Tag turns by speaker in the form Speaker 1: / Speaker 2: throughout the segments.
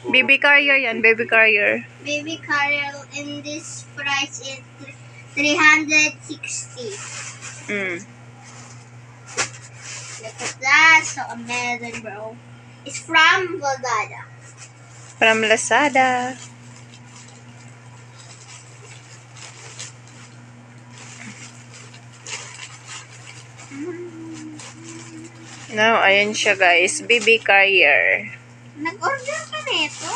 Speaker 1: Baby carrier yan, baby carrier.
Speaker 2: Baby carrier in this price is 360. Look at that, so amazing, bro. It's from Lazada.
Speaker 1: From Lazada. No, ayan siya guys. Baby carrier.
Speaker 2: Nag-order ka nito.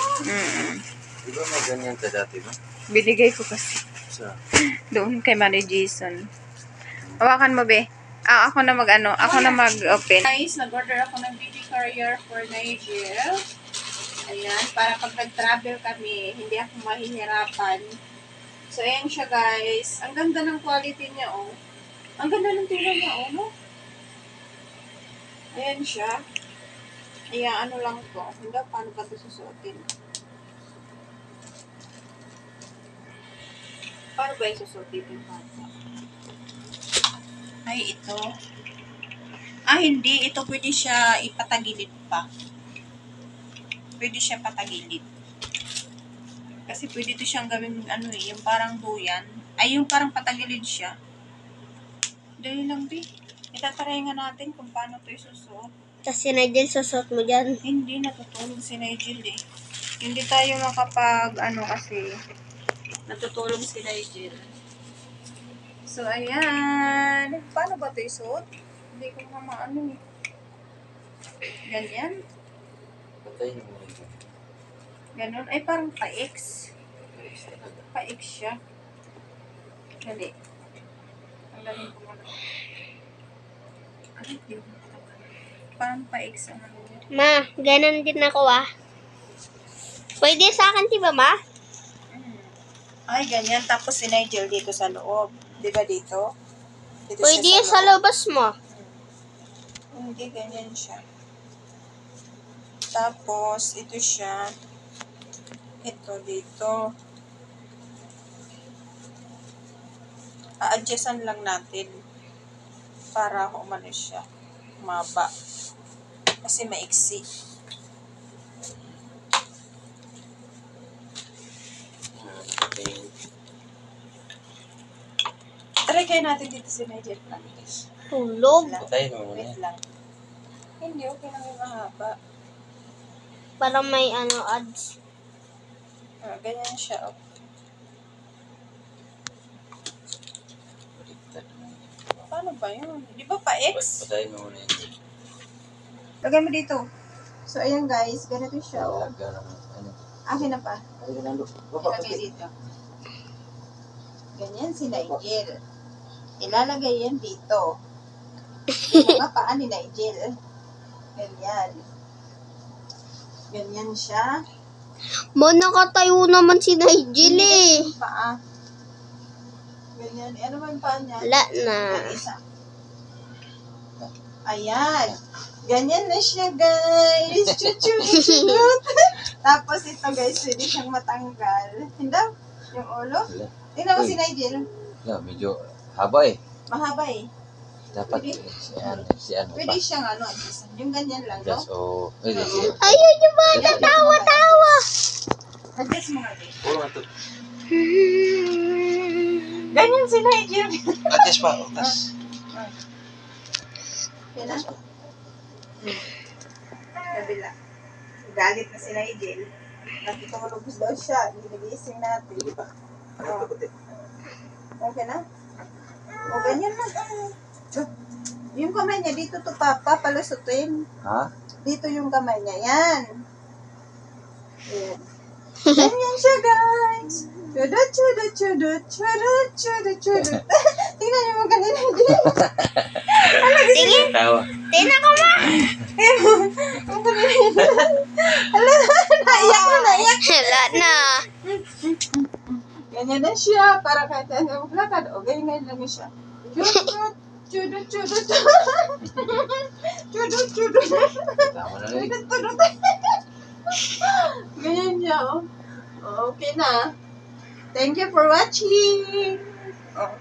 Speaker 3: Di ba may ganyan ka dati ba?
Speaker 1: Binigay ko kasi.
Speaker 3: Sa?
Speaker 1: Doon kay Manny Jason. Hawakan mo, be. Ako na mag-ano. Ako na mag-open. Guys, nag-order ako ng baby carrier for Nigel. Ayan, para pag nag-travel kami, hindi ako mahihirapan. So, ayan siya, guys. Ang ganda ng quality niya, oh. Ang ganda ng tira niya, oh, no? Ayan siya. Ayan, ano lang to. Hindi, paano ba ito susuotin? Paano ba yung susuotin yung panta? Ay, ito. Hindi. Ito pwede siya ipatagilid pa. Pwede siya patagilid. Kasi pwede ito siyang gawin, yung parang duyan. Ay, yung parang patagilid siya. Dali lang, be. Itatry nga natin kung paano ito isusuot.
Speaker 2: Tapos si Nigel, susot mo dyan.
Speaker 1: Hindi, natutulog si Nigel eh. Hindi tayo makapag, kasi natutulog si Nigel. So, ayan. Paano ba ito isuot? Hindi ko maano eh. Ganyan.
Speaker 3: Patayin mo rin.
Speaker 1: Ganon. Ay, parang pa-X. Pa-X siya. Dali. Ang galing ko muna. Parang pa-X ang ano niya.
Speaker 2: Ma, ganun din ako Pwede sa akin, diba, Ma?
Speaker 1: Ay, ganyan. Tapos si Nigel dito sa loob. Di ba dito? Dito
Speaker 2: Pwede
Speaker 1: siya
Speaker 2: sa labas mo.
Speaker 1: Hindi, ganyan siya. Tapos, ito siya. Ito dito. A-adjustan lang natin para umano siya. Maba. Kasi maiksi. Try kayo natin dito si Nigel Francis.
Speaker 2: Tulog.
Speaker 3: Patayin mo muna.
Speaker 1: Wait lang. Hindi, okay lang yung mahaba.
Speaker 2: Parang may ads.
Speaker 1: Ganyan siya. Oh. Paano ba yun? Di ba pa-X?
Speaker 3: Patayin mo muna yun.
Speaker 1: Lagay mo dito. So, ayan guys. Ganito siya. Oh. Akin na pa. Ilagay dito. Ganyan si Nigel. Ilalagay yan dito. Yung mga paa ni Nigel. Ganyan. Ganyan siya.
Speaker 2: Nakatayo naman si Nigel eh.
Speaker 1: Yung paa. Ganyan. Ano ba yung paa niya?
Speaker 2: Wala na.
Speaker 1: Isa. Ayan. Ganyan na siya, guys. Chuchut. Tapos ito, guys, pwede siyang matanggal. Hindi? Yung ulo? Tingnan mo si Nigel.
Speaker 3: No, medyo haba eh.
Speaker 1: Mahaba eh.
Speaker 3: Dapat
Speaker 1: Pwede.
Speaker 3: si ano
Speaker 1: Pwede
Speaker 3: pa.
Speaker 1: siyang yung ganyan lang, no?
Speaker 3: Yes, oh. Pwede si...
Speaker 2: Ayun yung ba? Natawa-tawa.
Speaker 1: Adjust mo nga, guys.
Speaker 3: Puro nga to.
Speaker 1: Ganyan si Nigel.
Speaker 3: Adjust pa. Tas.
Speaker 1: Yan na. Kabila. Galit na si Nigel. Nakitulog daw siya. Ginigising natin. Oh. Okay na? O, ganyan na. Yung kamay niya, dito to papalusutin.
Speaker 3: Ha?
Speaker 1: Dito yung kamay niya. Yan. Ayan. Ganyan siya, guys. Chudut, chudut, chudut, chudut, chudut, chudut. Tingnan niyo mo kanina.
Speaker 2: Tingin.
Speaker 3: Tawa.
Speaker 2: Tingnan ko, Ma.
Speaker 1: Hala, naiyak na, naiyak.
Speaker 2: Wala na.
Speaker 1: Ganyan na siya. Para kahit ano maglakad. O, ganyan lang siya. Chudut, chudut, chudut. Chudut, chudut.
Speaker 3: Tama na rin.
Speaker 1: Chudut, chudut. Ganyan niya, oh. Okay na. Thank you for watching. Oh.